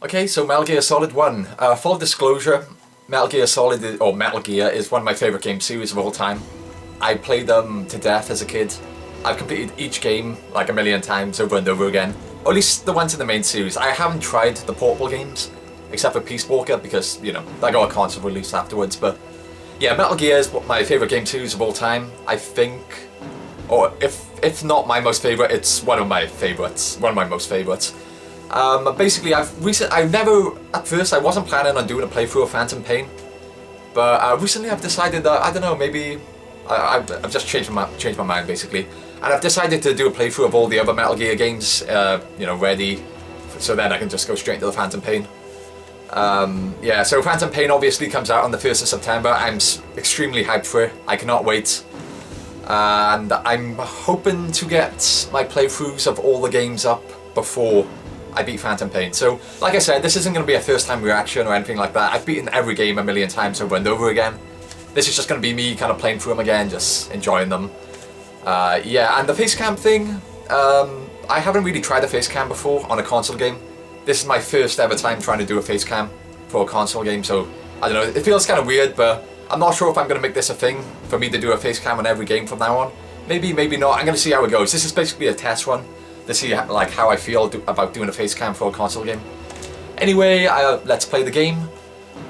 Okay, so Metal Gear Solid 1. Full disclosure, Metal Gear Solid, or Metal Gear, is one of my favourite game series of all time. I played them to death as a kid. I've completed each game like a million times over and over again. Or at least the ones in the main series. I haven't tried the portable games, except for Peace Walker, because, you know, that got a console release afterwards. But yeah, Metal Gear is my favourite game series of all time. I think, or if not my most favourite, it's one of my favourites. One of my most favourites. Basically, at first I wasn't planning on doing a playthrough of Phantom Pain, but recently I've decided that, I don't know, maybe I've just changed my mind basically, and I've decided to do a playthrough of all the other Metal Gear games, you know, ready, so then I can just go straight into the Phantom Pain. Yeah, so Phantom Pain obviously comes out on the 1st of September. I'm extremely hyped for it. I cannot wait. And I'm hoping to get my playthroughs of all the games up before I beat Phantom Pain. So, like I said, this isn't going to be a first time reaction or anything like that. I've beaten every game a million times over and over again. This is just going to be me kind of playing through them again, just enjoying them. Yeah, and the face cam thing, I haven't really tried a face cam before on a console game. This is my first ever time trying to do a face cam for a console game, so I don't know, it feels kind of weird, but I'm not sure if I'm going to make this a thing for me to do a face cam on every game from now on. Maybe, maybe not. I'm going to see how it goes. This is basically a test run to see like how I feel about doing a face cam for a console game. Anyway, let's play the game.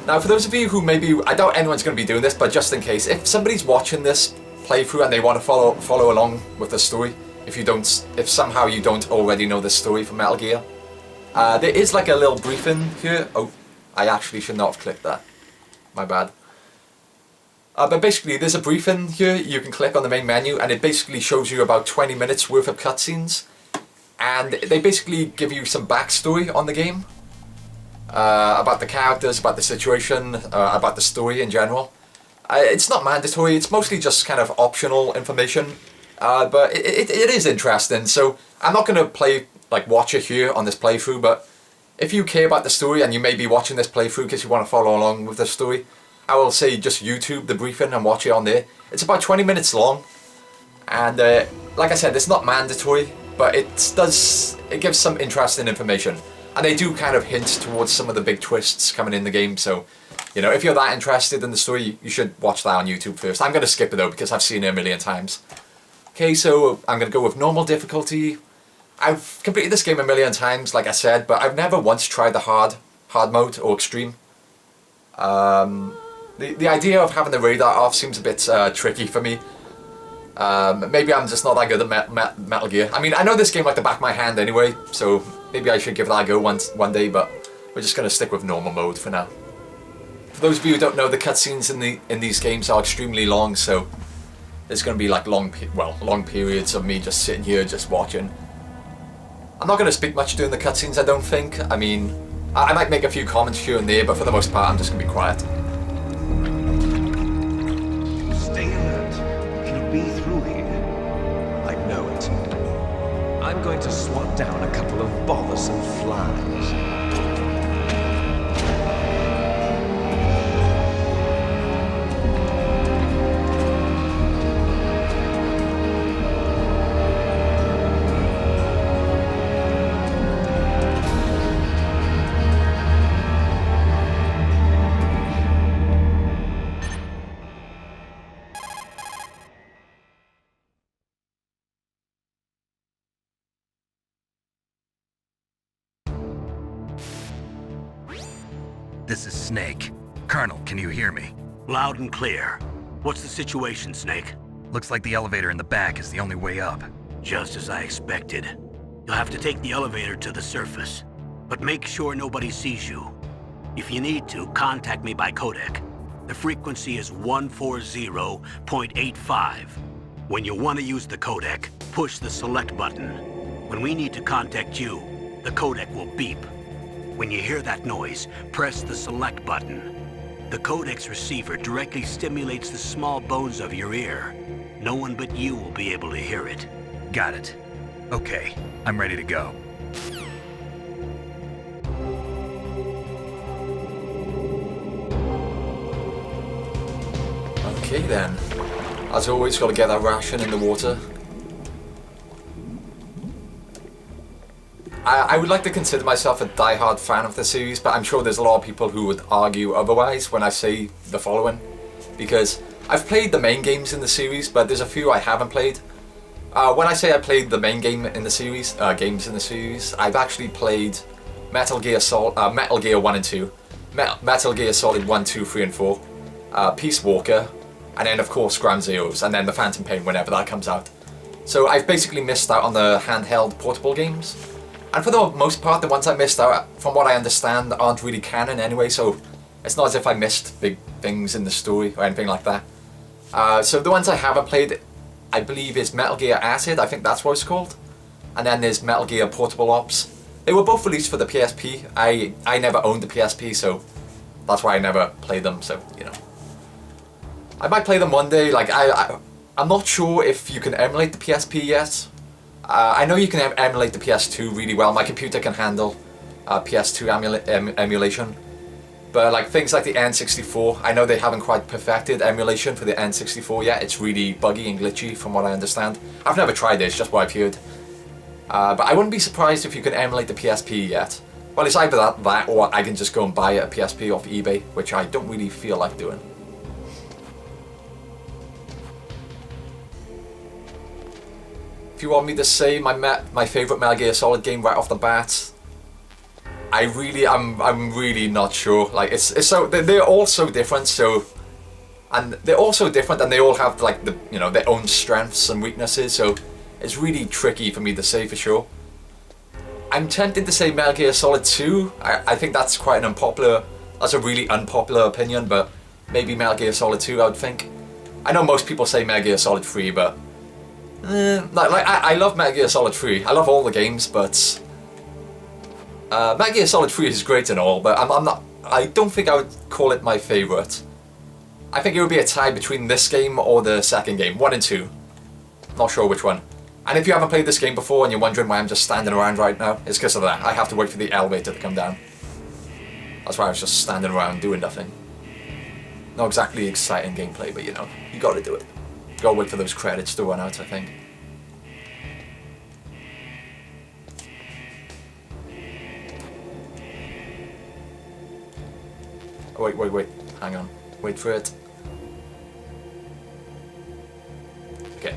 Now, for those of you who maybe, I doubt anyone's going to be doing this, but just in case, if somebody's watching this playthrough and they want to follow along with the story, if somehow you don't already know the story from Metal Gear, there is like a little briefing here. Oh, I actually should not have clicked that. My bad. But basically, there's a briefing here. You can click on the main menu, and it basically shows you about 20 minutes worth of cutscenes. And they basically give you some backstory on the game. About the characters, about the situation, about the story in general. It's not mandatory, it's mostly just kind of optional information. But it is interesting, so I'm not going to watch it here on this playthrough, but if you care about the story and you may be watching this playthrough because you want to follow along with the story, I will say just YouTube the briefing and watch it on there. It's about 20 minutes long, and like I said, it's not mandatory, but it gives some interesting information. And they do kind of hint towards some of the big twists coming in the game, so, you know, if you're that interested in the story, you should watch that on YouTube first. I'm going to skip it though, because I've seen it a million times. Okay, so I'm going to go with normal difficulty. I've completed this game a million times, like I said, but I've never once tried the hard mode or extreme. The idea of having the radar off seems a bit tricky for me. Maybe I'm just not that good at Metal Gear. I mean, I know this game like the back of my hand anyway, so maybe I should give that a go one day, but we're just going to stick with normal mode for now. For those of you who don't know, the cutscenes in these games are extremely long, so there's going to be like long periods of me just sitting here just watching. I'm not going to speak much during the cutscenes, I don't think. I mean, I might make a few comments here and there, but for the most part I'm just going to be quiet. Stay alert. It'll be through here. I know it. I'm going to swat down a couple of bothersome flies. This is Snake. Colonel, can you hear me? Loud and clear. What's the situation, Snake? Looks like the elevator in the back is the only way up. Just as I expected. You'll have to take the elevator to the surface, but make sure nobody sees you. If you need to, contact me by codec. The frequency is 140.85. When you want to use the codec, push the select button. When we need to contact you, the codec will beep. When you hear that noise, press the select button. The codec's receiver directly stimulates the small bones of your ear. No one but you will be able to hear it. Got it. Okay, I'm ready to go. Okay then. As always, got to get that ration in the water. I would like to consider myself a die-hard fan of the series, but I'm sure there's a lot of people who would argue otherwise when I say the following. Because I've played the main games in the series, but there's a few I haven't played. When I say I played the main game in the series, I've actually played Metal Gear 1 and 2, Metal Gear Solid 1, 2, 3 and 4, Peace Walker, and then of course Ground Zeroes, and then the Phantom Pain whenever that comes out. So I've basically missed out on the handheld portable games. And for the most part, the ones I missed out, from what I understand, aren't really canon anyway, so it's not as if I missed big things in the story or anything like that. So the ones I haven't played, I believe, is Metal Gear Acid, I think that's what it's called. And then there's Metal Gear Portable Ops. They were both released for the PSP. I never owned the PSP, so that's why I never played them, so, you know. I might play them one day. Like, I'm not sure if you can emulate the PSP yet. I know you can emulate the PS2 really well. My computer can handle PS2 emulation. But like things like the N64, I know they haven't quite perfected emulation for the N64 yet. It's really buggy and glitchy from what I understand. I've never tried it, it's just what I've heard. But I wouldn't be surprised if you can emulate the PSP yet. Well, it's either that or I can just go and buy a PSP off eBay, which I don't really feel like doing. If you want me to say my favourite Metal Gear Solid game right off the bat, I'm really not sure. Like it's so they're all so different. So, and they're all so different, and they all have like their own strengths and weaknesses. So it's really tricky for me to say for sure. I'm tempted to say Metal Gear Solid 2. I think that's quite that's a really unpopular opinion, but maybe Metal Gear Solid 2 I would think. I know most people say Metal Gear Solid 3, but I love Metal Gear Solid 3. I love all the games, but Metal Gear Solid 3 is great and all, but I don't think I would call it my favourite. I think it would be a tie between this game or the second game, 1 and 2. Not sure which one. And if you haven't played this game before and you're wondering why I'm just standing around right now, it's because of that. I have to wait for the elevator to come down. That's why I was just standing around doing nothing. Not exactly exciting gameplay, but you know, you gotta do it. You gotta wait for those credits to run out, I think. Oh, wait, hang on. Wait for it. Okay.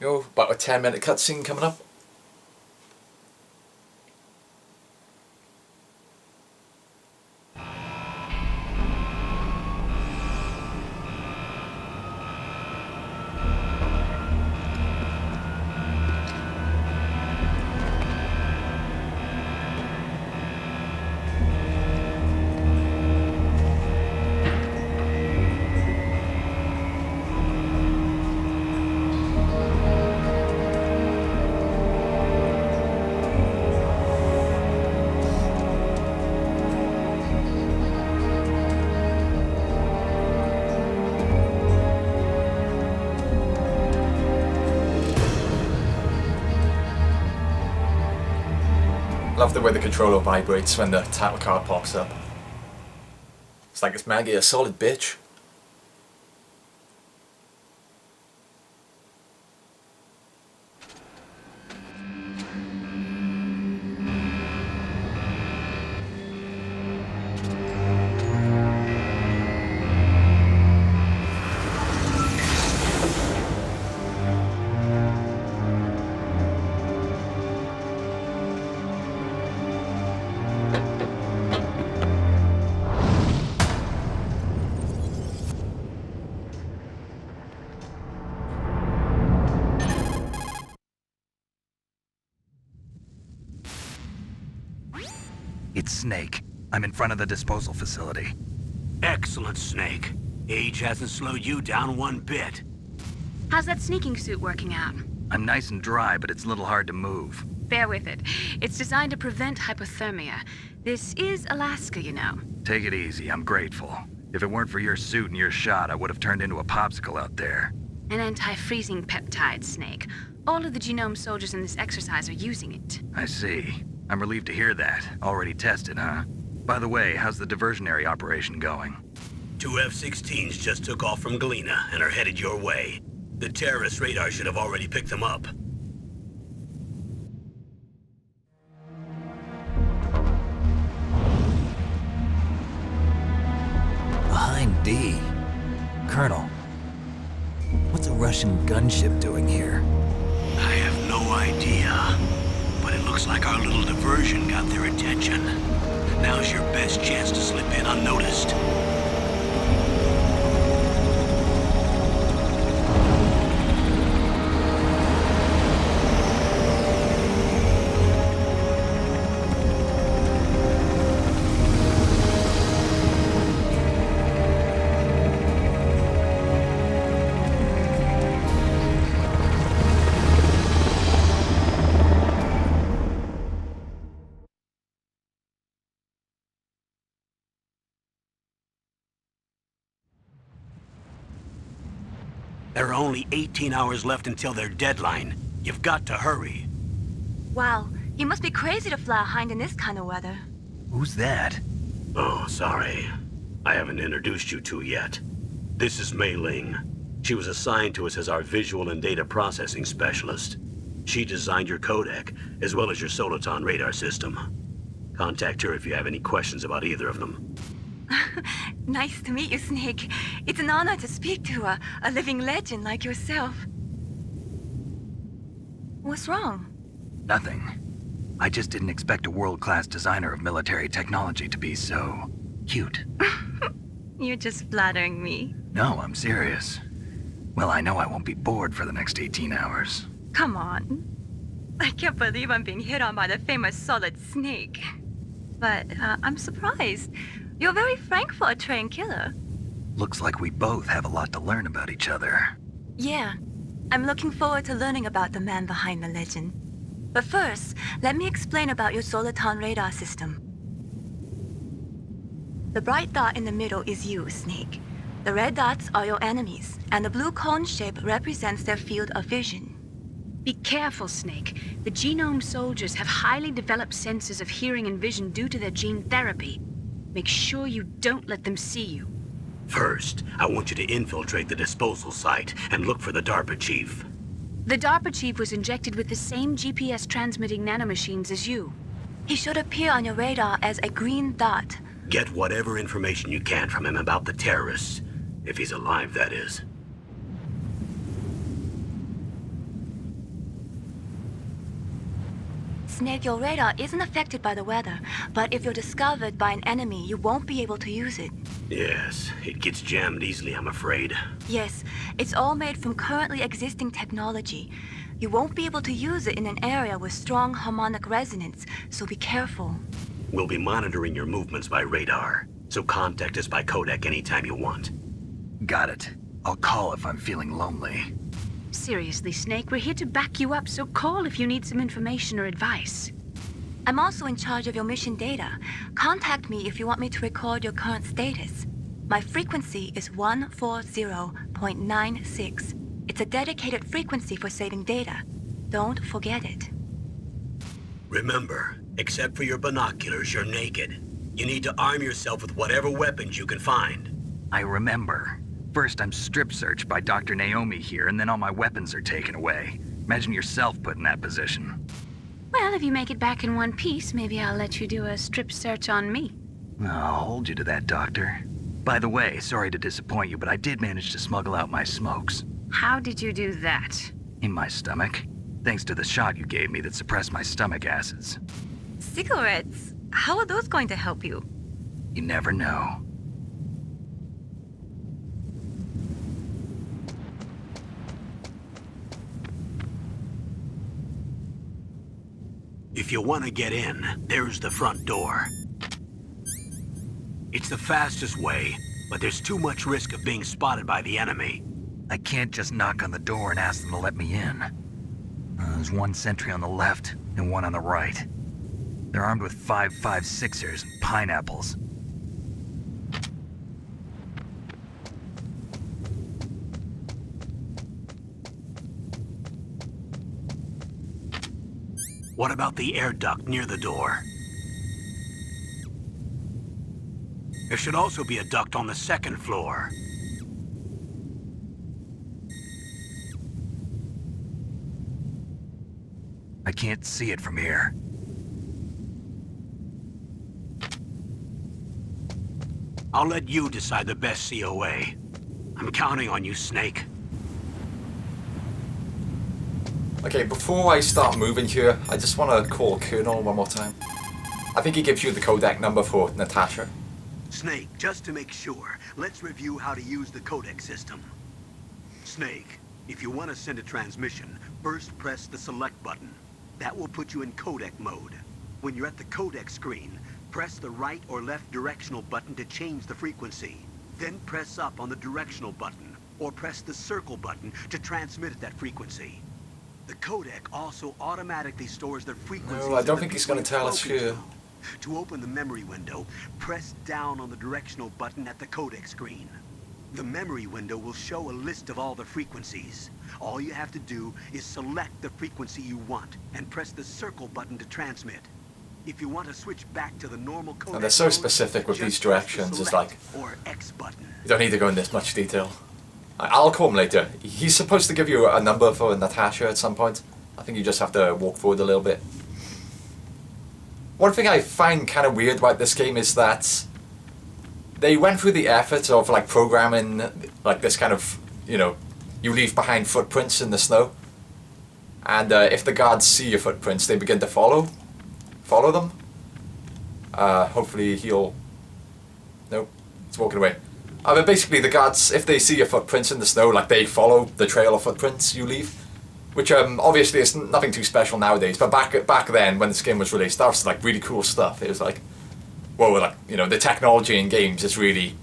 Yo, about a 10-minute cutscene coming up. Love the way the controller vibrates when the title card pops up. It's like it's Metal Gear Solid, bitch. It's Snake. I'm in front of the disposal facility. Excellent, Snake. Age hasn't slowed you down one bit. How's that sneaking suit working out? I'm nice and dry, but it's a little hard to move. Bear with it. It's designed to prevent hypothermia. This is Alaska, you know. Take it easy, I'm grateful. If it weren't for your suit and your shot, I would have turned into a popsicle out there. An anti-freezing peptide, Snake. All of the genome soldiers in this exercise are using it. I see. I'm relieved to hear that. Already tested, huh? By the way, how's the diversionary operation going? 2 F-16s just took off from Galena and are headed your way. The terrorist radar should have already picked them up. Behind D. Colonel, what's a Russian gunship doing here? I have no idea, but it looks like our little diversion got their attention. Now's your best chance to slip in unnoticed. There are only 18 hours left until their deadline. You've got to hurry. Wow, you must be crazy to fly a hind in this kind of weather. Who's that? Oh, sorry. I haven't introduced you to yet. This is Mei Ling. She was assigned to us as our visual and data processing specialist. She designed your codec, as well as your Soliton radar system. Contact her if you have any questions about either of them. Nice to meet you, Snake. It's an honor to speak to a living legend like yourself. What's wrong? Nothing. I just didn't expect a world-class designer of military technology to be so cute. You're just flattering me. No, I'm serious. Well, I know I won't be bored for the next 18 hours. Come on. I can't believe I'm being hit on by the famous Solid Snake. But I'm surprised. You're very frank for a trained killer. Looks like we both have a lot to learn about each other. Yeah, I'm looking forward to learning about the man behind the legend. But first, let me explain about your Soliton radar system. The bright dot in the middle is you, Snake. The red dots are your enemies, and the blue cone shape represents their field of vision. Be careful, Snake. The genome soldiers have highly developed senses of hearing and vision due to their gene therapy. Make sure you don't let them see you. First, I want you to infiltrate the disposal site and look for the DARPA chief. The DARPA chief was injected with the same GPS transmitting nanomachines as you. He should appear on your radar as a green dot. Get whatever information you can from him about the terrorists. If he's alive, that is. Snake, your radar isn't affected by the weather, but if you're discovered by an enemy, you won't be able to use it. Yes, it gets jammed easily, I'm afraid. Yes, it's all made from currently existing technology. You won't be able to use it in an area with strong harmonic resonance, so be careful. We'll be monitoring your movements by radar, so contact us by codec anytime you want. Got it. I'll call if I'm feeling lonely. Seriously, Snake, we're here to back you up, so call if you need some information or advice. I'm also in charge of your mission data. Contact me if you want me to record your current status. My frequency is 140.96. It's a dedicated frequency for saving data. Don't forget it. Remember, except for your binoculars, you're naked. You need to arm yourself with whatever weapons you can find. I remember. First, I'm strip searched by Dr. Naomi here, and then all my weapons are taken away. Imagine yourself put in that position. Well, if you make it back in one piece, maybe I'll let you do a strip search on me. I'll hold you to that, Doctor. By the way, sorry to disappoint you, but I did manage to smuggle out my smokes. How did you do that? In my stomach. Thanks to the shot you gave me that suppressed my stomach acids. Cigarettes? How are those going to help you? You never know. If you want to get in, there's the front door. It's the fastest way, but there's too much risk of being spotted by the enemy. I can't just knock on the door and ask them to let me in. There's one sentry on the left and one on the right. They're armed with 5.56ers and pineapples. What about the air duct near the door? There should also be a duct on the second floor. I can't see it from here. I'll let you decide the best COA. I'm counting on you, Snake. Okay, before I start moving here, I just want to call Colonel one more time. I think he gives you the codec number for Natasha. Snake, just to make sure, let's review how to use the codec system. Snake, if you want to send a transmission, first press the select button. That will put you in codec mode. When you're at the codec screen, press the right or left directional button to change the frequency. Then press up on the directional button, or press the circle button to transmit at that frequency. The codec also automatically stores the frequencies. No, I don't think he's going to tell us here. To open the memory window, press down on the directional button at the codec screen. The memory window will show a list of all the frequencies. All you have to do is select the frequency you want and press the circle button to transmit. If you want to switch back to the normal codec And they're so specific with these directions, it's like, or X button. you don't need to go in this much detail. I'll call him later. He's supposed to give you a number for Natasha at some point. I think you just have to walk forward a little bit. One thing I find kind of weird about this game is that they went through the effort of like programming like this kind of, you know, you leave behind footprints in the snow, and if the guards see your footprints, they begin to follow them. Hopefully he'll... Nope, he's walking away. But basically the guards, if they see your footprints in the snow, like they follow the trail of footprints you leave. Which obviously is nothing too special nowadays, but back then when this game was released, that was like really cool stuff. It was like, whoa, like, you know, the technology in games is really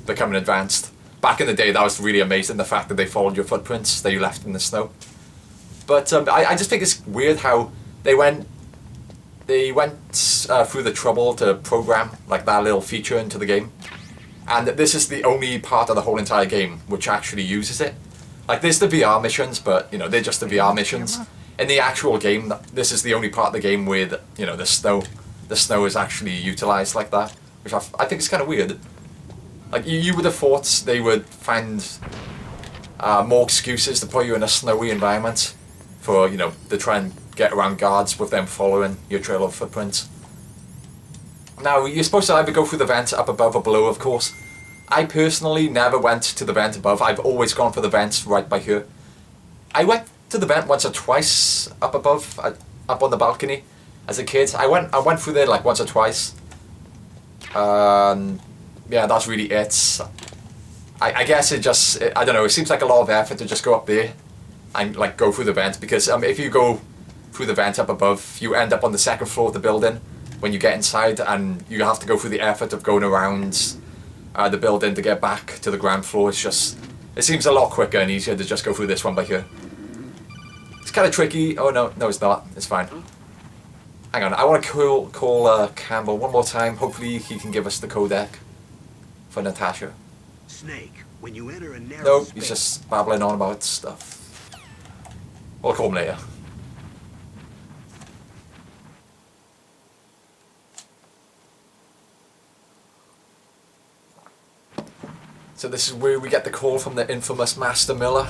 becoming advanced. Back in the day, that was really amazing, the fact that they followed your footprints that you left in the snow. But I just think it's weird how they went through the trouble to program like that little feature into the game, and this is the only part of the whole entire game which actually uses it. Like, there's the VR missions, but, you know, they're just the VR missions. In the actual game, this is the only part of the game where, you know, the snow is actually utilised like that, which I think is kind of weird. Like, you would have thought they would find more excuses to put you in a snowy environment for, you know, to try and get around guards with them following your trail of footprints. Now, you're supposed to either go through the vent up above or below, of course. I personally never went to the vent above. I've always gone for the vents right by here. I went to the vent once or twice up above, up on the balcony as a kid. I went through there like once or twice. Yeah, that's really it. I guess it just, I don't know, it seems like a lot of effort to just go up there and like go through the vent, because if you go through the vent up above, you end up on the second floor of the building when you get inside, and you have to go through the effort of going around the building to get back to the ground floor. It's just, it seems a lot quicker and easier to just go through this one by here. It's kind of tricky. Oh no, it's not. It's fine. Hang on, I want to call Campbell one more time. Hopefully he can give us the codec for Natasha. Snake, when you enter a narrow No, space... he's just babbling on about stuff. We'll call him later. So this is where we get the call from the infamous Master Miller.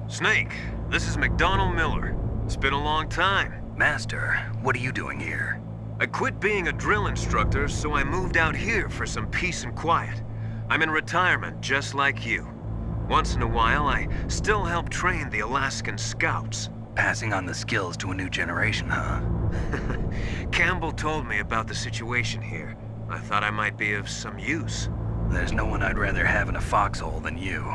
Snake, this is McDonald Miller. It's been a long time. Master, what are you doing here? I quit being a drill instructor, so I moved out here for some peace and quiet. I'm in retirement, just like you. Once in a while, I still help train the Alaskan Scouts. Passing on the skills to a new generation, huh? Campbell told me about the situation here. I thought I might be of some use. There's no one I'd rather have in a foxhole than you.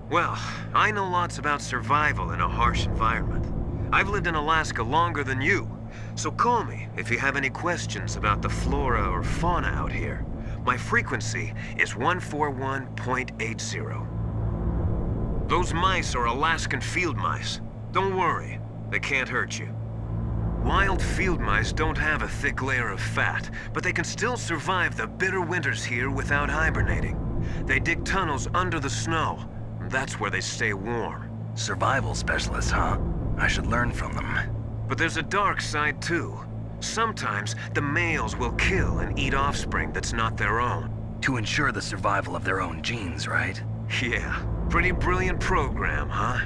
Well, I know lots about survival in a harsh environment. I've lived in Alaska longer than you, so call me if you have any questions about the flora or fauna out here. My frequency is 141.80. Those mice are Alaskan field mice. Don't worry, they can't hurt you. Wild field mice don't have a thick layer of fat, but they can still survive the bitter winters here without hibernating. They dig tunnels under the snow. That's where they stay warm. Survival specialists, huh? I should learn from them. But there's a dark side too. Sometimes the males will kill and eat offspring that's not their own. To ensure the survival of their own genes, right? Yeah, pretty brilliant program, huh?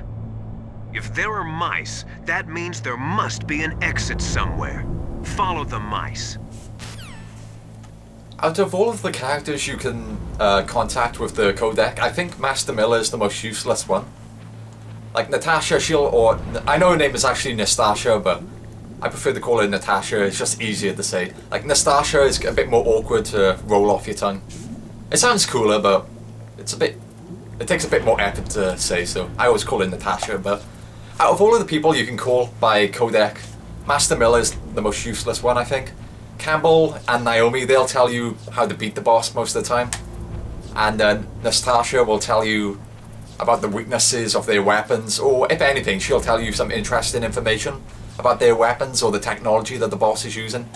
If there are mice, that means there must be an exit somewhere. Follow the mice. Out of all of the characters you can contact with the codec, I think Master Miller is the most useless one. Like Natasha, I know her name is actually Nastasha, but I prefer to call her Natasha, it's just easier to say. Like Nastasha is a bit more awkward to roll off your tongue. It sounds cooler, but it takes a bit more effort to say, so I always call her Natasha, but out of all of the people you can call by codec, Master Miller is the most useless one, I think. Campbell and Naomi, they'll tell you how to beat the boss most of the time. And Nastasha will tell you about the weaknesses of their weapons, or if anything, she'll tell you some interesting information about their weapons or the technology that the boss is using.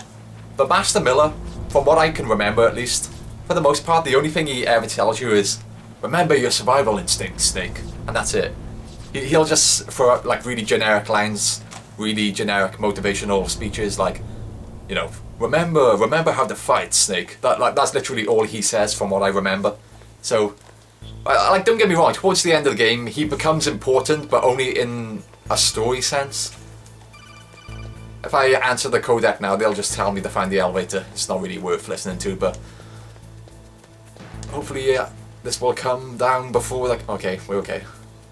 But Master Miller, from what I can remember at least, for the most part, the only thing he ever tells you is, remember your survival instinct, Snake, and that's it. He'll just throw out like really generic lines, really generic motivational speeches like, you know, remember how to fight, Snake. That's literally all he says from what I remember. So, like, don't get me wrong, towards the end of the game, he becomes important, but only in a story sense. If I answer the codec now, they'll just tell me to find the elevator. It's not really worth listening to, but hopefully this will come down before, like, okay, we're okay.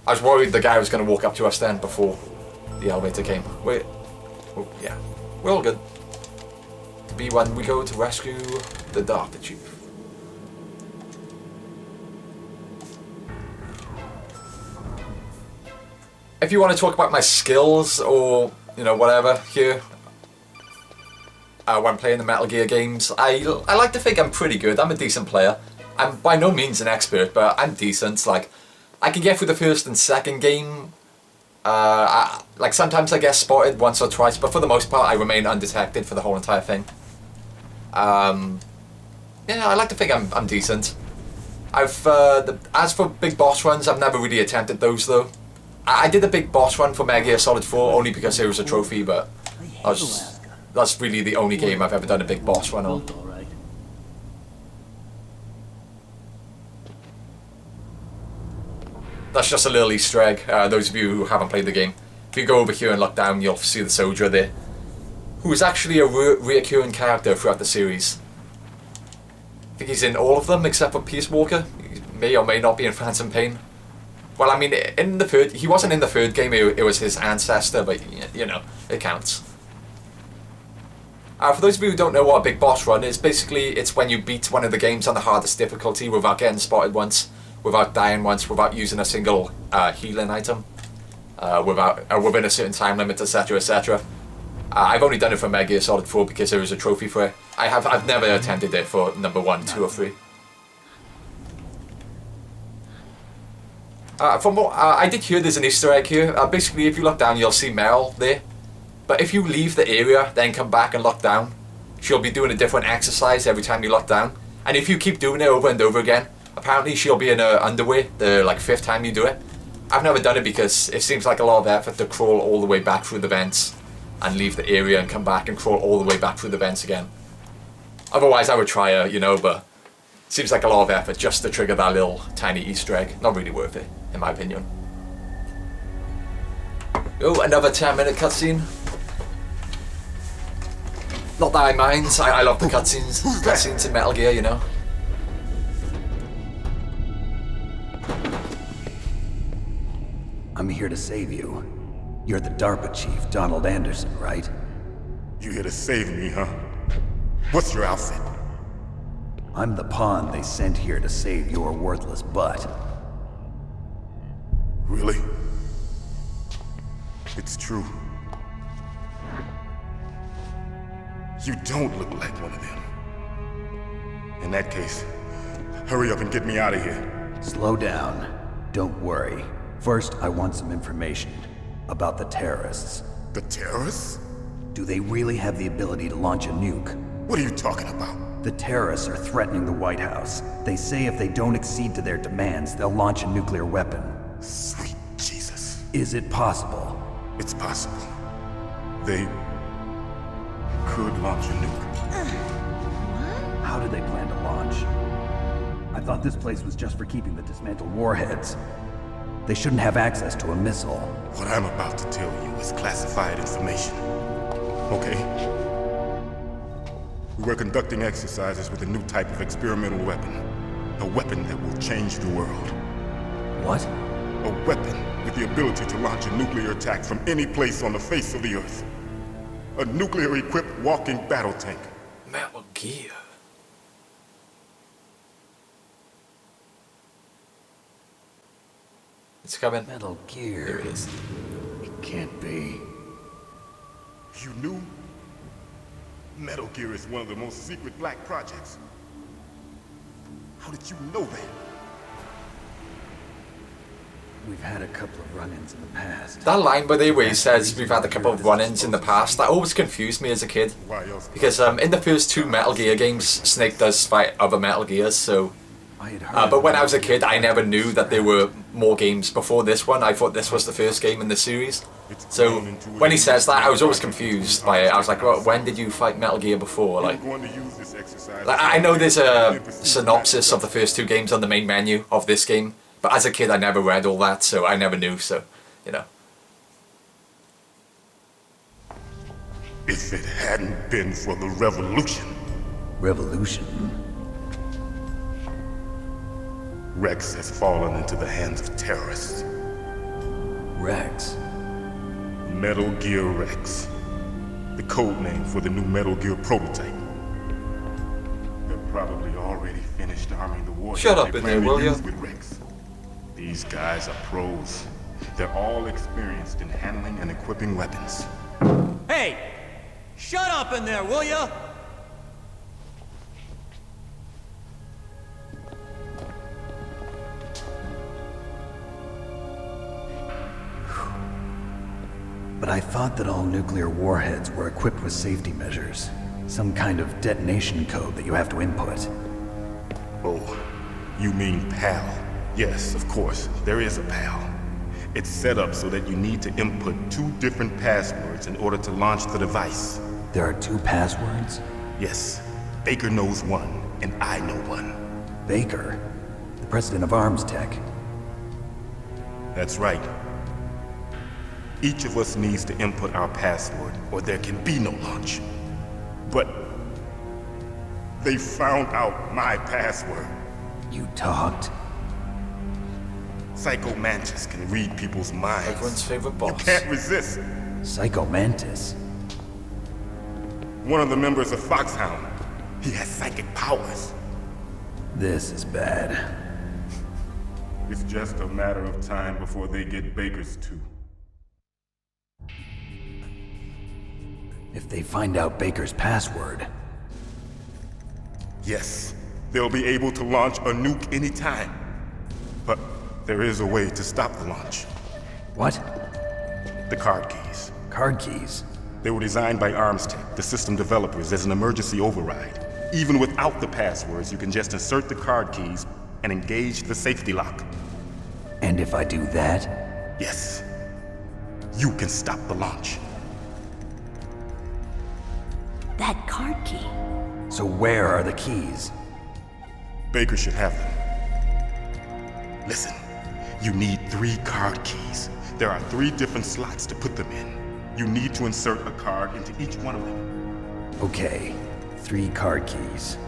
I was worried the guy was going to walk up to us then before the elevator came. Yeah, we're all good. To B1, we go to rescue the DARPA chief. If you want to talk about my skills or, you know, whatever here, when playing the Metal Gear games, I like to think I'm pretty good. I'm a decent player. I'm by no means an expert, but I'm decent. Like, I can get through the first and second game. Like, sometimes I get spotted once or twice, but for the most part I remain undetected for the whole entire thing. Yeah, I like to think I'm decent. As for big boss runs, I've never really attempted those though. I did a big boss run for Metal Gear Solid 4 only because it was a trophy, but that's really the only game I've ever done a big boss run on. That's just a little Easter egg, those of you who haven't played the game. If you go over here and look down, you'll see the soldier there, who is actually a reoccurring character throughout the series. I think he's in all of them except for Peace Walker. He may or may not be in Phantom Pain. Well, I mean, he wasn't in the third game, it was his ancestor, but, you know, it counts. For those of you who don't know what a big boss run is, basically it's when you beat one of the games on the hardest difficulty without getting spotted once, without dying once, without using a single healing item, within a certain time limit, etc, etc. I've only done it for Metal Gear Solid 4 because there was a trophy for it. I've never attempted it for number 1, 2 or 3. From what I did hear, there's an Easter egg here. Basically, if you look down, you'll see Meryl there. But if you leave the area, then come back and look down, she'll be doing a different exercise every time you look down. And if you keep doing it over and over again, apparently she'll be in her underwear the like 5th time you do it. I've never done it because it seems like a lot of effort to crawl all the way back through the vents and leave the area and come back and crawl all the way back through the vents again. Otherwise, I would try it, you know, but it seems like a lot of effort just to trigger that little tiny Easter egg. Not really worth it, in my opinion. Oh, another 10-minute cutscene. Not that I mind, I love the cutscenes in Metal Gear, you know. I'm here to save you. You're the DARPA chief, Donald Anderson, right? You here to save me, huh? What's your outfit? I'm the pawn they sent here to save your worthless butt. Really? It's true. You don't look like one of them. In that case, hurry up and get me out of here. Slow down. Don't worry. First, I want some information about the terrorists. The terrorists? Do they really have the ability to launch a nuke? What are you talking about? The terrorists are threatening the White House. They say if they don't accede to their demands, they'll launch a nuclear weapon. Sweet Jesus. Is it possible? It's possible. They could launch a nuke. How do they plan to launch? I thought this place was just for keeping the dismantled warheads. They shouldn't have access to a missile. What I'm about to tell you is classified information. Okay? We were conducting exercises with a new type of experimental weapon. A weapon that will change the world. What? A weapon with the ability to launch a nuclear attack from any place on the face of the Earth. A nuclear-equipped walking battle tank. Metal Gear. It's coming. Metal Gear. Here it is. It can't be. You knew? Metal Gear is one of the most secret black projects. How did you know that? We've had a couple of run-ins in the past. That line by the way he says we've had a couple of run-ins in the past, that always confused me as a kid. Why else? Because in the first two Metal Gear games, Snake does fight other Metal Gears, so... but when I was a kid, I never knew that there were more games before this one. I thought this was the first game in the series. So when he says that, I was always confused by it. I was like, well, when did you fight Metal Gear before? Like I know there's a synopsis of the first two games on the main menu of this game, but as a kid I never read all that, so I never knew, so, you know. If it hadn't been for the revolution. Revolution? Rex has fallen into the hands of terrorists. Rex? Metal Gear Rex. The code name for the new Metal Gear prototype. They're probably already finished arming the warhead. Shut up in there, will you? With Rex. These guys are pros. They're all experienced in handling and equipping weapons. Hey! Shut up in there, will ya? But I thought that all nuclear warheads were equipped with safety measures. Some kind of detonation code that you have to input. Oh, you mean PAL? Yes, of course, there is a PAL. It's set up so that you need to input 2 different passwords in order to launch the device. There are 2 passwords? Yes. Baker knows one, and I know one. Baker? The president of Arms Tech? That's right. Each of us needs to input our password, or there can be no launch. But they found out my password. You talked? Psycho Mantis can read people's minds. Everyone's favorite boss. You can't resist. Psycho Mantis? One of the members of Foxhound. He has psychic powers. This is bad. It's just a matter of time before they get Baker's too. If they find out Baker's password... Yes, they'll be able to launch a nuke anytime. But there is a way to stop the launch. What? The card keys. Card keys? They were designed by Arms Tech, the system developers, as an emergency override. Even without the passwords, you can just insert the card keys and engage the safety lock. And if I do that? Yes. You can stop the launch. That card key. So where are the keys? Baker should have them. Listen, you need 3 card keys. There are 3 different slots to put them in. You need to insert a card into each one of them. Okay, 3 card keys.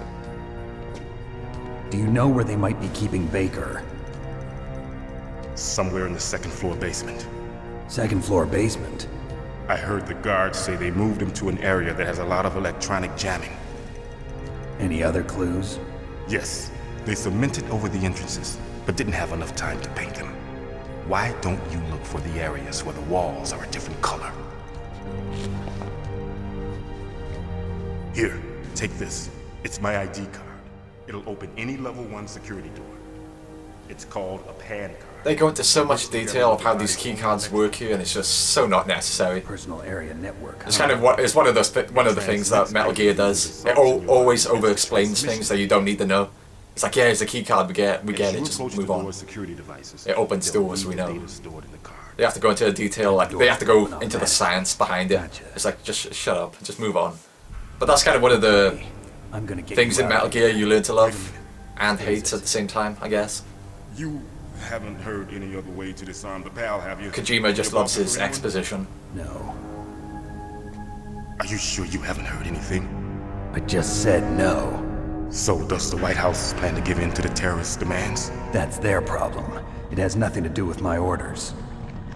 Do you know where they might be keeping Baker? Somewhere in the 2nd floor basement. 2nd floor basement? I heard the guards say they moved him to an area that has a lot of electronic jamming. Any other clues? Yes, they cemented over the entrances, but didn't have enough time to paint them. Why don't you look for the areas where the walls are a different color? Here, take this. It's my ID card. It'll open any level 1 security door. It's called a PAN card. They go into so much detail of how these keycards work here, and it's just so not necessary. Personal area network. It's kind of it's one of the things that Metal Gear does. It always over-explains things that you don't need to know. It's like, yeah, here's a keycard, we get it, just move on. It opens doors, we know. They have to go into the detail, like they have to go into the science behind it. It's like, just shut up, just move on. But that's kind of one of the I'm gonna get things you in out Metal of Gear here. you learn to love and hate at the same time, I guess. You haven't heard any other way to disarm the PAL, have you? Kojima just You're loves about his to anyone? exposition. No. Are you sure you haven't heard anything? I just said no. So does the White House plan to give in to the terrorists' demands? That's their problem. It has nothing to do with my orders.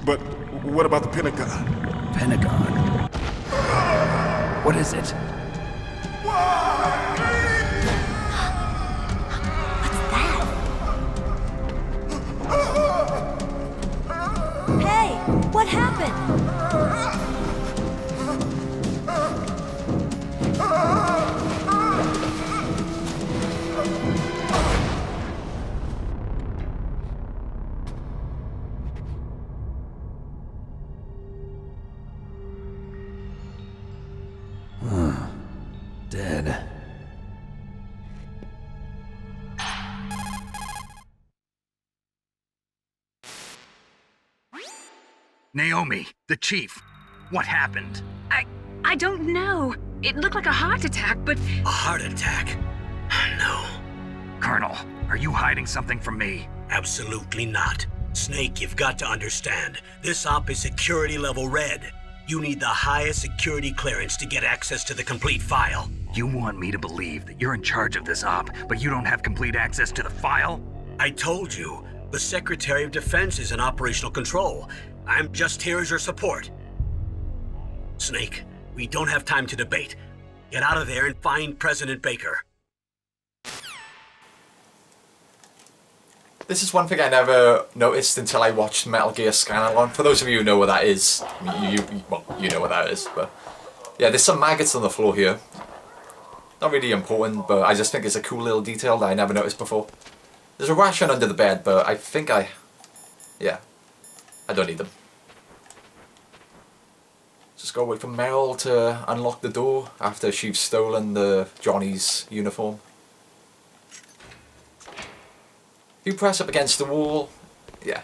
But what about the Pentagon? Pentagon? What is it? Hey, what happened? Dead. Naomi, the chief. What happened? I don't know. It looked like a heart attack, but A heart attack? No, Colonel, are you hiding something from me? absolutely not. Snake, you've got to understand. This op is security level red. You need the highest security clearance to get access to the complete file. You want me to believe that you're in charge of this op, but you don't have complete access to the file? I told you, the Secretary of Defense is in operational control. I'm just here as your support. Snake, we don't have time to debate. Get out of there and find President Baker. This is one thing I never noticed until I watched Metal Gear Scanalon. For those of you who know what that is, I mean, you know what that is, but yeah, there's some maggots on the floor here. Not really important, but I just think it's a cool little detail that I never noticed before. There's a ration under the bed, but I think yeah, I don't need them. Just gotta wait for Meryl to unlock the door after she's stolen the Johnny's uniform. You press up against the wall, yeah.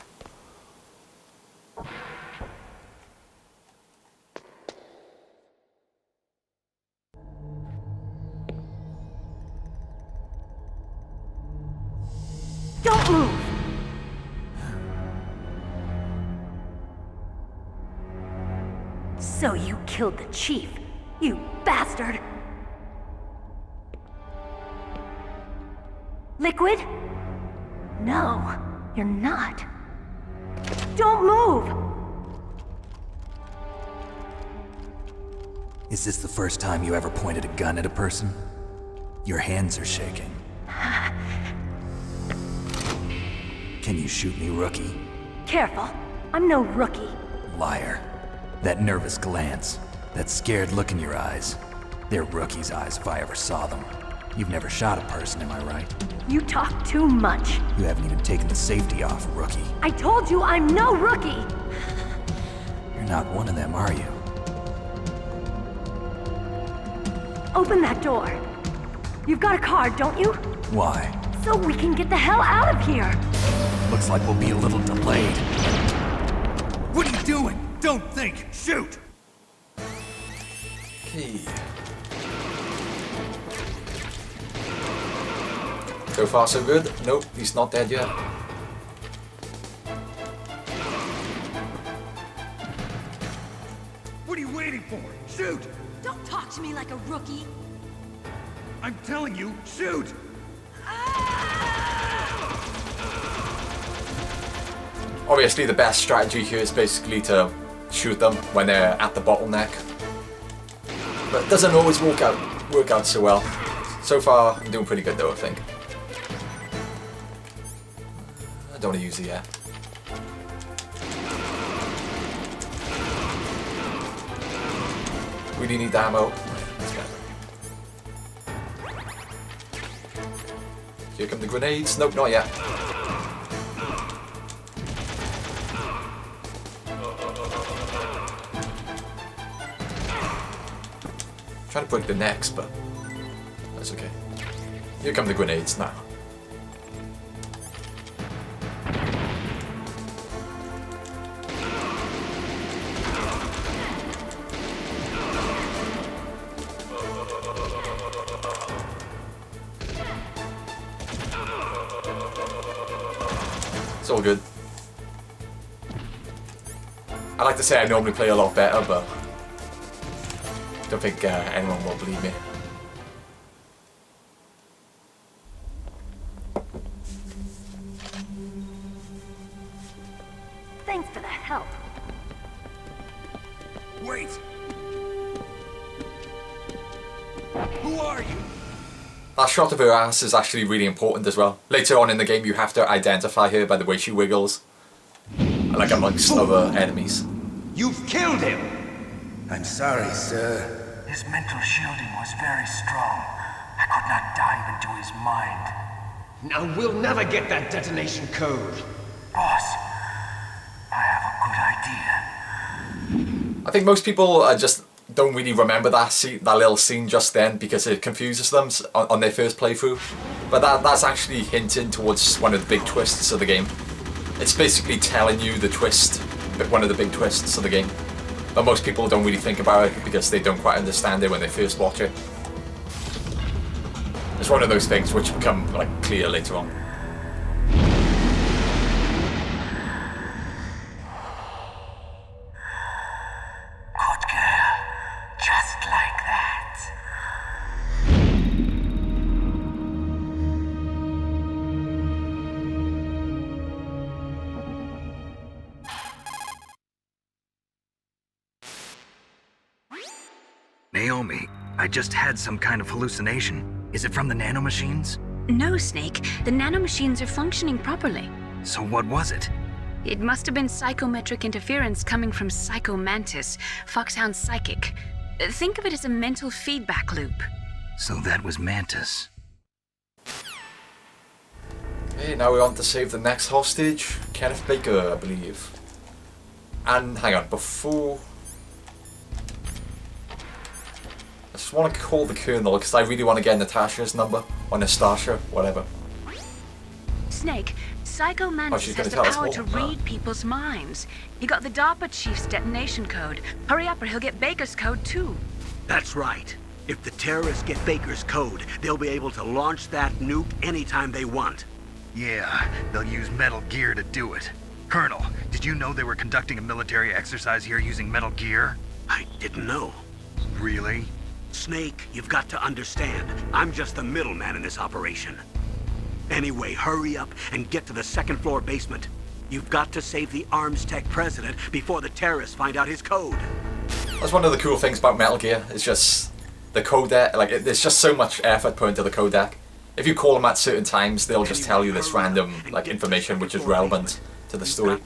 Don't move! So you killed the chief, you bastard! Liquid? No, you're not. Don't move! Is this the first time you ever pointed a gun at a person? Your hands are shaking. Can you shoot me, rookie? Careful, I'm no rookie. Liar. That nervous glance, that scared look in your eyes. They're rookie's eyes if I ever saw them. You've never shot a person, am I right? You talk too much. You haven't even taken the safety off, rookie. I told you I'm no rookie! You're not one of them, are you? Open that door. You've got a card, don't you? Why? So we can get the hell out of here! Looks like we'll be a little delayed. What are you doing? Don't think! Shoot! Okay. So far so good. Nope, he's not dead yet. What are you waiting for? Shoot! Don't talk to me like a rookie! I'm telling you, shoot! Obviously the best strategy here is basically to shoot them when they're at the bottleneck. But it doesn't always work out so well. So far I'm doing pretty good though, I think. I don't want to use it yet. Really need the ammo. Let's go. Here come the grenades. Nope, not yet. Trying to break the necks, but that's okay. Here come the grenades now. all good. I like to say I normally play a lot better, but don't think anyone will believe me. Thanks for the help. Wait! Who are you? That shot of her ass is actually really important as well. Later on in the game you have to identify her by the way she wiggles. Like amongst other enemies. You've killed him! I'm sorry, sir. His mental shielding was very strong. I could not dive into his mind. Now we'll never get that detonation code. Boss, I have a good idea. I think most people just don't really remember that little scene just then because it confuses them on their first playthrough. But that's actually hinting towards one of the big twists of the game. It's basically telling you the twist, one of the big twists of the game. But most people don't really think about it because they don't quite understand it when they first watch it. It's one of those things which become like clear later on. Good girl. Just like that. Naomi, I just had some kind of hallucination. Is it from the nanomachines? No, Snake. The nanomachines are functioning properly. So what was it? It must have been psychometric interference coming from Psycho Mantis, Foxhound's psychic. Think of it as a mental feedback loop. So that was Mantis. Okay, now we're on to save the next hostage, Kenneth Baker, I believe. And hang on, before... I just want to call the Colonel because I really want to get Natasha's number, or Nastasha, whatever. Snake, Psycho Mantis she's has gonna the tell us power more. to read people's minds. He got the DARPA chief's detonation code. Hurry up or he'll get Baker's code too. That's right. If the terrorists get Baker's code, they'll be able to launch that nuke anytime they want. Yeah, they'll use Metal Gear to do it. Colonel, did you know they were conducting a military exercise here using Metal Gear? I didn't know. Really? Snake, you've got to understand. I'm just the middleman in this operation. Anyway, hurry up and get to the second floor basement. You've got to save the Arms Tech president before the terrorists find out his code. That's one of the cool things about Metal Gear, it's just the codec, there's just so much effort put into the codec. If you call them at certain times, they'll just tell you this random information which is relevant to the story.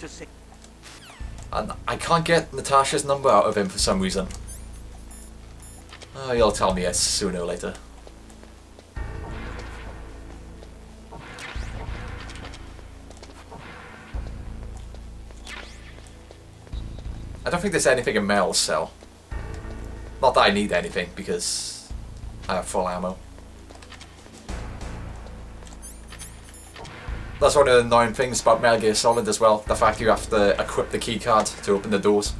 And I can't get Natasha's number out of him for some reason. Oh, he'll tell me yes sooner or later. I don't think there's anything in Mel's cell. Not that I need anything, because I have full ammo. That's one of the annoying things about Metal Gear Solid as well, the fact you have to equip the keycard to open the doors.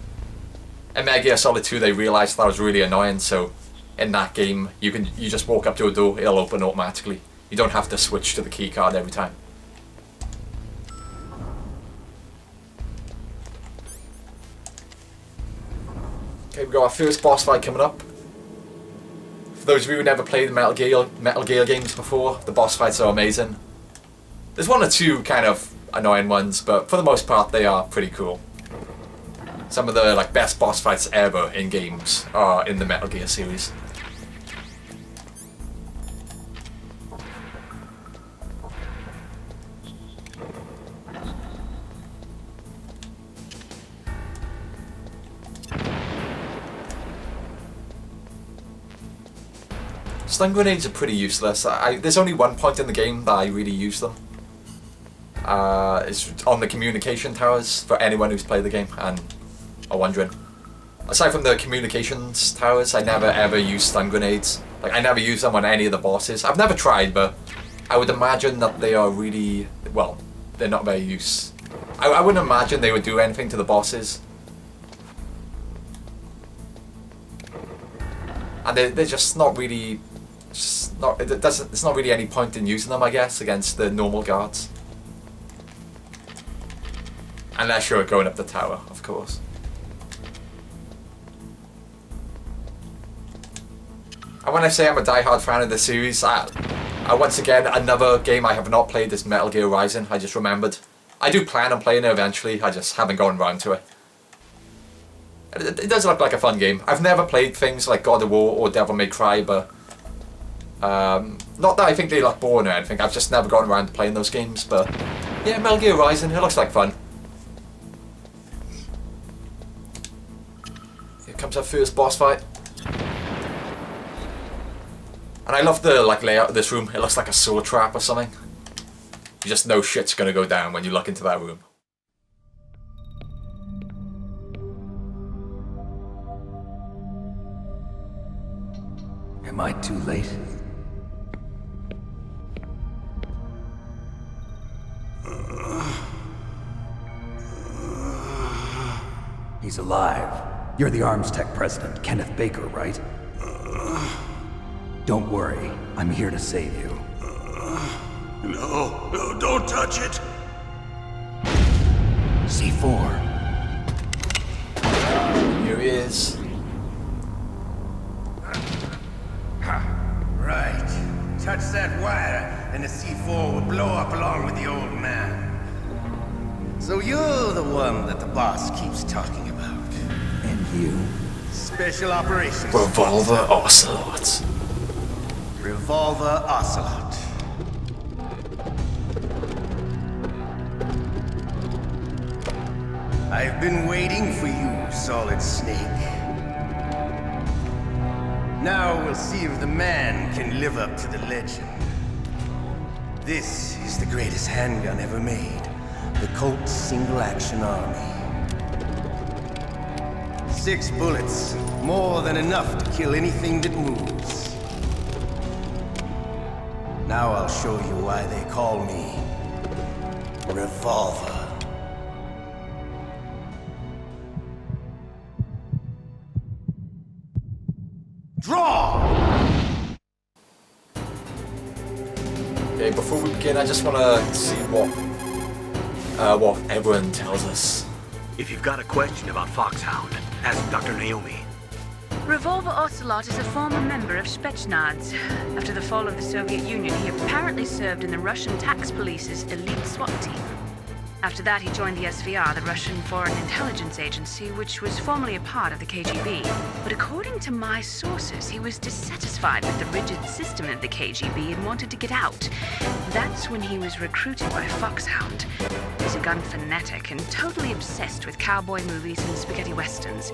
In Metal Gear Solid 2 they realised that was really annoying, so in that game you just walk up to a door, it'll open automatically. You don't have to switch to the keycard every time. Okay, we've got our first boss fight coming up. For those of you who never played the Metal Gear games before, the boss fights are amazing. There's one or two kind of annoying ones, but for the most part they are pretty cool. Some of the best boss fights ever in games are in the Metal Gear series. Stun grenades are pretty useless. There's only one point in the game that I really use them. It's on the communication towers for anyone who's played the game and are wondering. Aside from the communications towers, I never ever use stun grenades. I never use them on any of the bosses. I've never tried, but I would imagine that they are really, well, they're not very use. I wouldn't imagine they would do anything to the bosses. And they're just not really, there's not really any point in using them, I guess, against the normal guards. Unless you're going up the tower, of course. And when I say I'm a die-hard fan of the series, once again, another game I have not played is Metal Gear Rising. I just remembered. I do plan on playing it eventually, I just haven't gone around to it. It does look like a fun game. I've never played things like God of War or Devil May Cry, but not that I think they look boring or anything, I've just never gone around to playing those games, but yeah, Metal Gear Rising, it looks like fun. Here comes our first boss fight. And I love the layout of this room. It looks like a sewer trap or something. You just know shit's gonna go down when you look into that room. Am I too late? He's alive. You're the Arms Tech president, Kenneth Baker, right? Don't worry, I'm here to save you. No, don't touch it! C4. Here he is. Right. Touch that wire, and the C4 will blow up along with the old man. So you're the one that the boss keeps talking about. And you? Special Operations. Revolver Ocelot. Revolver Ocelot. I've been waiting for you, Solid Snake. Now we'll see if the man can live up to the legend. This is the greatest handgun ever made. The Colt Single Action Army. 6 bullets, more than enough to kill anything that moves. Now I'll show you why they call me Revolver. Draw! Okay, before we begin, I just want to see what everyone tells us. If you've got a question about Foxhound, ask Dr. Naomi. Revolver Ocelot is a former member of Spetsnaz. After the fall of the Soviet Union, he apparently served in the Russian tax police's elite SWAT team. After that, he joined the SVR, the Russian Foreign Intelligence Agency, which was formerly a part of the KGB. But according to my sources, he was dissatisfied with the rigid system of the KGB and wanted to get out. That's when he was recruited by Foxhound. He's a gun fanatic and totally obsessed with cowboy movies and spaghetti westerns.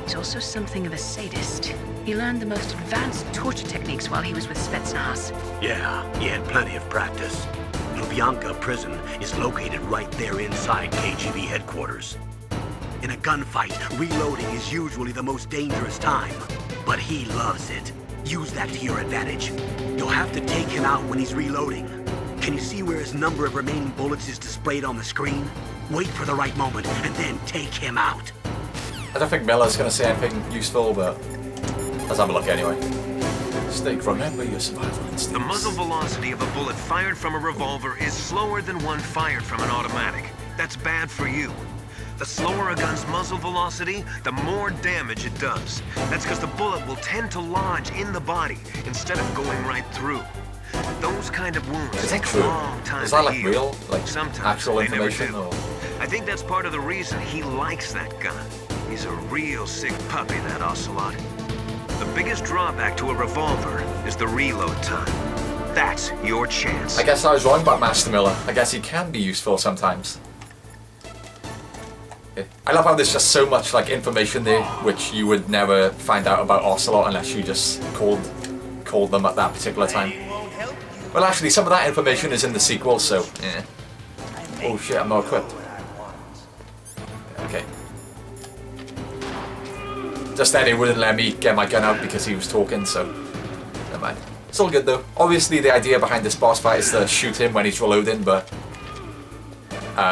He's also something of a sadist. He learned the most advanced torture techniques while he was with Spetsnaz. Yeah, he had plenty of practice. Lubyanka prison is located right there inside KGB headquarters. In a gunfight, reloading is usually the most dangerous time, but he loves it. Use that to your advantage. You'll have to take him out when he's reloading. Can you see where his number of remaining bullets is displayed on the screen? Wait for the right moment and then take him out. I don't think Miller's going to say anything useful, but let's have a look anyway. Snake, remember your survival instincts. The muzzle velocity of a bullet fired from a revolver is slower than one fired from an automatic. That's bad for you. The slower a gun's muzzle velocity, the more damage it does. That's because the bullet will tend to lodge in the body instead of going right through. Those kind of wounds take a long time to heal. Is that like real, like sometimes actual they never information? do. Or? I think that's part of the reason he likes that gun. He's a real sick puppy, that Ocelot. The biggest drawback to a revolver is the reload time. That's your chance. I guess I was wrong about Master Miller. I guess he can be useful sometimes. Yeah. I love how there's just so much like information there, which you would never find out about Ocelot unless you just called them at that particular time. Well, actually, some of that information is in the sequel, so yeah. Oh shit, I'm not equipped. Okay. Just then, he wouldn't let me get my gun out because he was talking, so never mind. It's all good though. Obviously, the idea behind this boss fight is to shoot him when he's reloading, but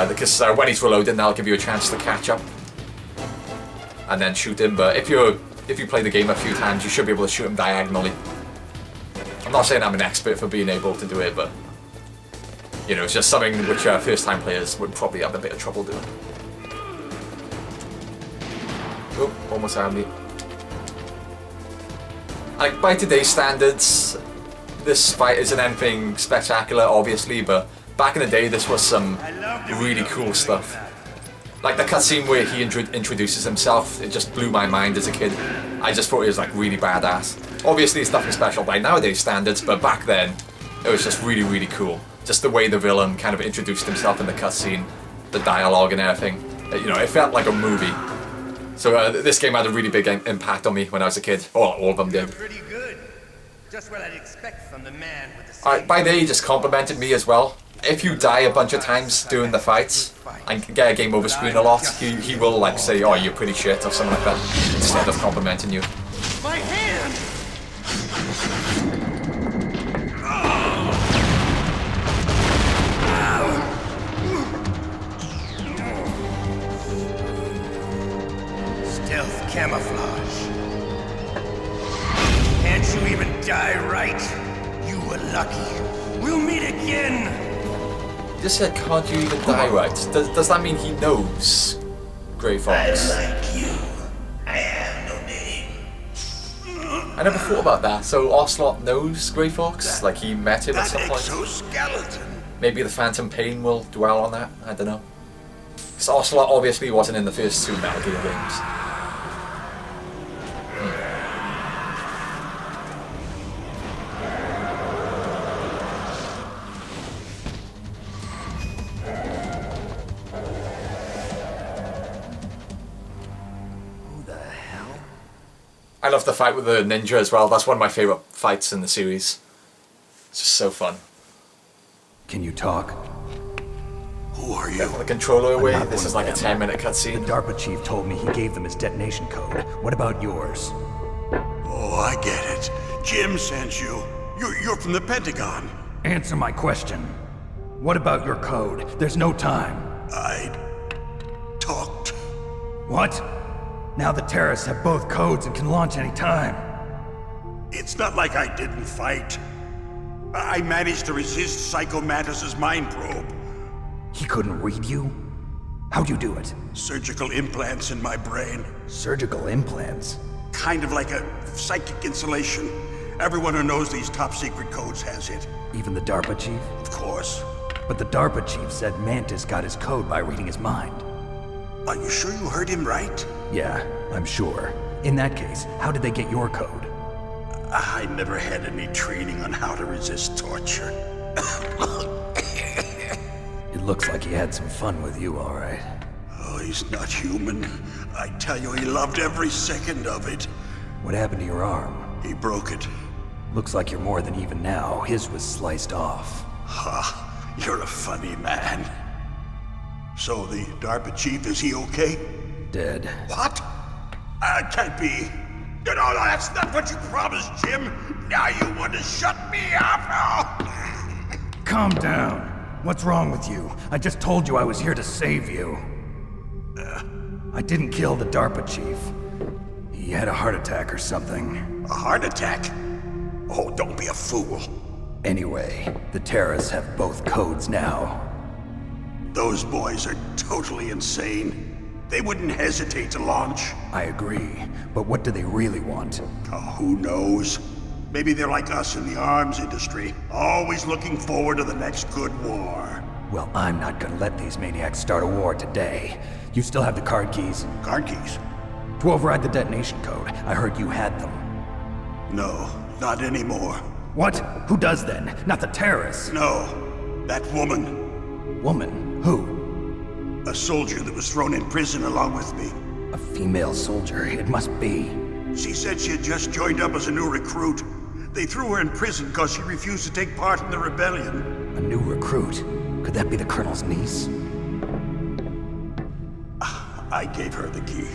because when he's reloading, that'll give you a chance to catch up and then shoot him. But if you play the game a few times, you should be able to shoot him diagonally. I'm not saying I'm an expert for being able to do it, but You know, it's just something which first-time players would probably have a bit of trouble doing. Oh, almost had me. Like, by today's standards, this fight isn't anything spectacular, obviously, but back in the day, this was some really cool stuff. Like the cutscene where he introduces himself, it just blew my mind as a kid. I just thought it was like really badass. Obviously, it's nothing special by nowadays standards, but back then, it was just really, really cool. Just the way the villain kind of introduced himself in the cutscene, the dialogue and everything. You know, it felt like a movie. So this game had a really big impact on me when I was a kid. All of them did. Pretty good. Just what I'd expect from the man with the Alright, by day he just complimented me as well. If you die a bunch of times doing the fights and get a game over screen a lot, he will like say, oh, you're pretty shit or something like that, instead of complimenting you. My hand! Stealth camouflage. Can't you even die right? You were lucky. We'll meet again! You just said, can't you even die right? Does that mean he knows Grey Fox? I like you. I have no name. I never thought about that. So Ocelot knows Grey Fox? Like he met him at some point? Exoskeleton. Maybe the Phantom Pain will dwell on that? I don't know. Because Ocelot obviously wasn't in the first two Metal Gear games. I love the fight with the ninja as well. That's one of my favorite fights in the series. It's just so fun. Can you talk? Who are you? Get the controller away. not This one is of like a them. 10-minute cutscene. The DARPA chief told me he gave them his detonation code. What about yours? Oh, I get it. Jim sent you. You're from the Pentagon. Answer my question. What about your code? There's no time. I talked. What? Now the terrorists have both codes and can launch any time. It's not like I didn't fight. I managed to resist Psycho Mantis's mind probe. He couldn't read you? How'd you do it? Surgical implants in my brain. Surgical implants? Kind of like a psychic insulation. Everyone who knows these top secret codes has it. Even the DARPA chief? Of course. But the DARPA chief said Mantis got his code by reading his mind. Are you sure you heard him right? Yeah, I'm sure. In that case, how did they get your code? I never had any training on how to resist torture. It looks like he had some fun with you, all right. Oh, he's not human. I tell you, he loved every second of it. What happened to your arm? He broke it. Looks like you're more than even now. His was sliced off. Ha, you're a funny man. So the DARPA chief, is he okay? Dead. What? Can't be. No, that's not what you promised, Jim. Now you want to shut me up? Calm down. What's wrong with you? I just told you I was here to save you. I didn't kill the DARPA chief. He had a heart attack or something. A heart attack? Oh, don't be a fool. Anyway, the terrorists have both codes now. Those boys are totally insane. They wouldn't hesitate to launch. I agree, but what do they really want? Oh, who knows? Maybe they're like us in the arms industry, always looking forward to the next good war. Well, I'm not gonna let these maniacs start a war today. You still have the card keys? Card keys? To override the detonation code. I heard you had them. No, not anymore. What? Who does then? Not the terrorists? No, that woman. Woman? Who? A soldier that was thrown in prison along with me. A female soldier, it must be. She said she had just joined up as a new recruit. They threw her in prison because she refused to take part in the rebellion. A new recruit? Could that be the Colonel's niece? I gave her the key.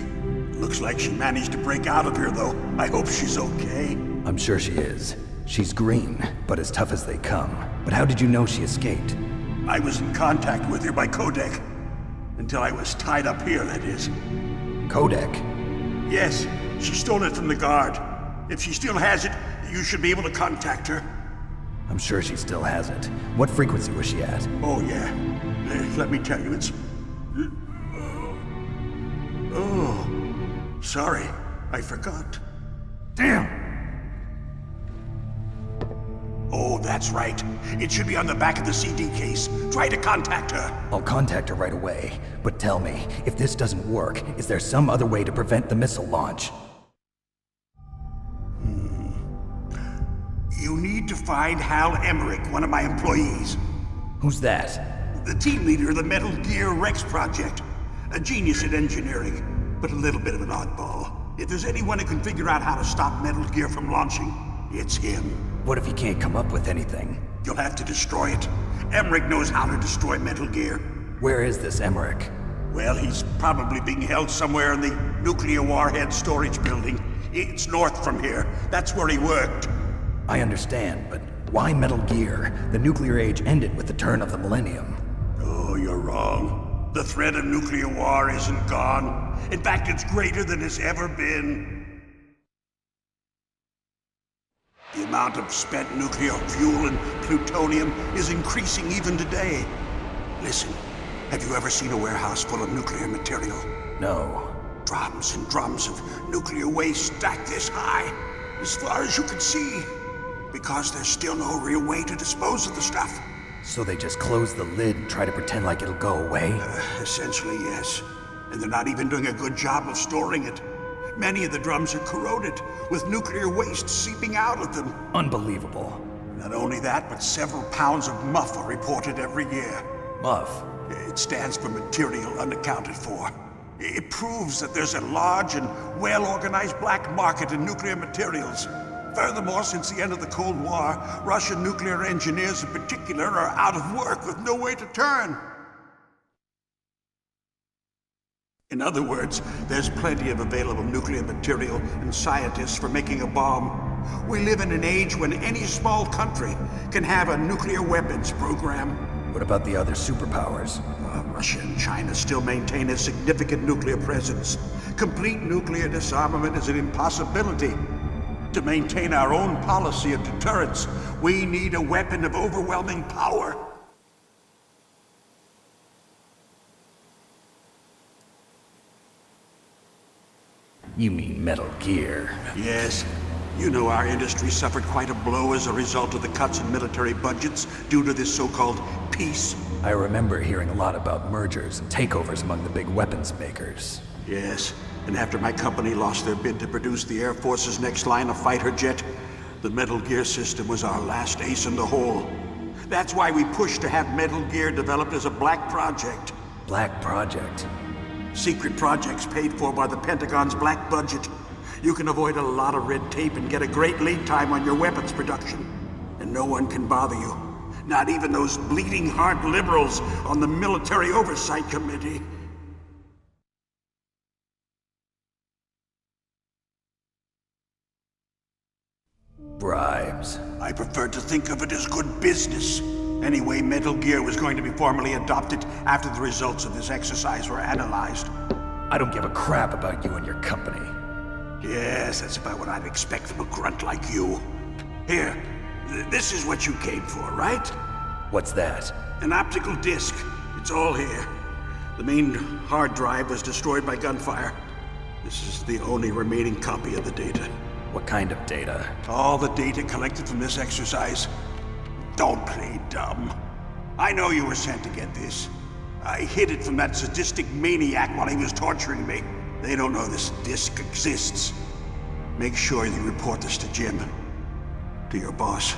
Looks like she managed to break out of here, though. I hope she's okay. I'm sure she is. She's green, but as tough as they come. But how did you know she escaped? I was in contact with her by codec. Until I was tied up here, that is. Codec? Yes, she stole it from the guard. If she still has it, you should be able to contact her. I'm sure she still has it. What frequency was she at? Oh, yeah. Let me tell you, it's... Oh, sorry. I forgot. Damn! Oh, that's right. It should be on the back of the CD case. Try to contact her. I'll contact her right away. But tell me, if this doesn't work, is there some other way to prevent the missile launch? You need to find Hal Emmerich, one of my employees. Who's that? The team leader of the Metal Gear Rex project. A genius at engineering, but a little bit of an oddball. If there's anyone who can figure out how to stop Metal Gear from launching, it's him. What if he can't come up with anything? You'll have to destroy it. Emmerich knows how to destroy Metal Gear. Where is this Emmerich? Well, he's probably being held somewhere in the nuclear warhead storage building. It's north from here. That's where he worked. I understand, but why Metal Gear? The nuclear age ended with the turn of the millennium. Oh, you're wrong. The threat of nuclear war isn't gone. In fact, it's greater than it's ever been. The amount of spent nuclear fuel and plutonium is increasing even today. Listen, have you ever seen a warehouse full of nuclear material? No. Drums and drums of nuclear waste stacked this high, as far as you can see. Because there's still no real way to dispose of the stuff. So they just close the lid and try to pretend like it'll go away? Essentially, yes. And they're not even doing a good job of storing it. Many of the drums are corroded, with nuclear waste seeping out of them. Unbelievable. Not only that, but several pounds of MUF are reported every year. MUF? It stands for material unaccounted for. It proves that there's a large and well-organized black market in nuclear materials. Furthermore, since the end of the Cold War, Russian nuclear engineers in particular are out of work with no way to turn. In other words, there's plenty of available nuclear material and scientists for making a bomb. We live in an age when any small country can have a nuclear weapons program. What about the other superpowers? Russia and China still maintain a significant nuclear presence. Complete nuclear disarmament is an impossibility. To maintain our own policy of deterrence, we need a weapon of overwhelming power. You mean Metal Gear? Yes. You know our industry suffered quite a blow as a result of the cuts in military budgets due to this so-called peace. I remember hearing a lot about mergers and takeovers among the big weapons makers. Yes. And after my company lost their bid to produce the Air Force's next line of fighter jet, the Metal Gear system was our last ace in the hole. That's why we pushed to have Metal Gear developed as a black project. Black project? Secret projects paid for by the Pentagon's black budget. You can avoid a lot of red tape and get a great lead time on your weapons production. And no one can bother you. Not even those bleeding heart liberals on the Military Oversight Committee. Bribes. I prefer to think of it as good business. Anyway, Metal Gear was going to be formally adopted after the results of this exercise were analyzed. I don't give a crap about you and your company. Yes, that's about what I'd expect from a grunt like you. Here, this is what you came for, right? What's that? An optical disc. It's all here. The main hard drive was destroyed by gunfire. This is the only remaining copy of the data. What kind of data? All the data collected from this exercise. Don't play dumb. I know you were sent to get this. I hid it from that sadistic maniac while he was torturing me. They don't know this disc exists. Make sure you report this to Jim. To your boss.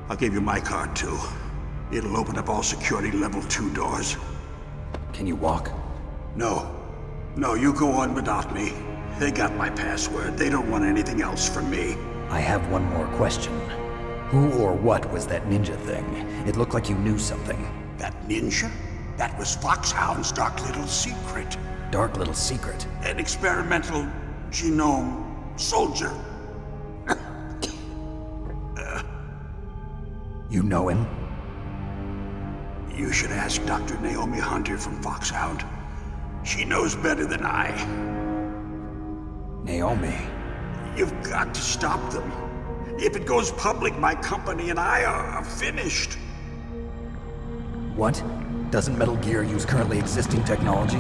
I'll give you my card too. It'll open up all security level 2 doors. Can you walk? No. No, you go on without me. They got my password. They don't want anything else from me. I have one more question. Who or what was that ninja thing? It looked like you knew something. That ninja? That was Foxhound's dark little secret. Dark little secret? An experimental genome soldier. You know him? You should ask Dr. Naomi Hunter from Foxhound. She knows better than I. Naomi? You've got to stop them. If it goes public, my company and I are finished. What? Doesn't Metal Gear use currently existing technology?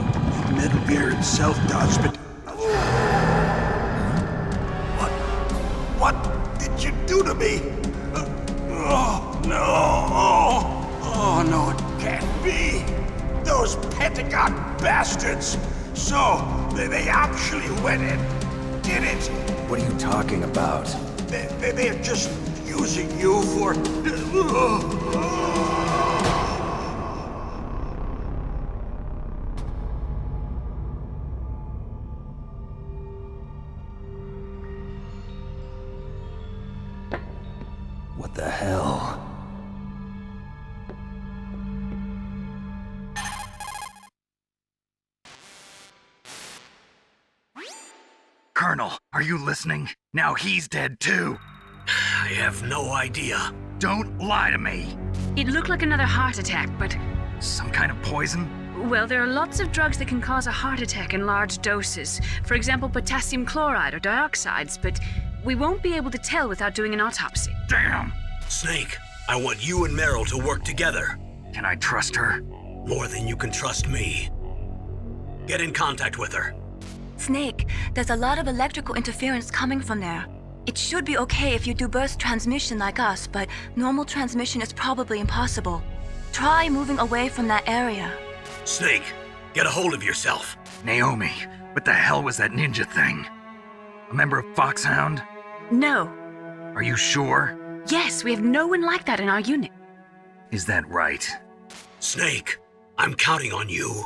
Metal Gear itself does, but... What did you do to me? Oh, no. Oh, no, it can't be. Those Pentagon bastards. So, they actually went and did it. What are you talking about? They're just using you for... What the hell? Colonel, are you listening? Now he's dead too. I have no idea. Don't lie to me. It looked like another heart attack, but... Some kind of poison? Well, there are lots of drugs that can cause a heart attack in large doses. For example, potassium chloride or dioxides, but we won't be able to tell without doing an autopsy. Damn! Snake, I want you and Meryl to work together. Can I trust her? More than you can trust me. Get in contact with her. Snake, there's a lot of electrical interference coming from there. It should be okay if you do burst transmission like us, but normal transmission is probably impossible. Try moving away from that area. Snake, get a hold of yourself. Naomi, what the hell was that ninja thing? A member of Foxhound? No. Are you sure? Yes, we have no one like that in our unit. Is that right? Snake, I'm counting on you.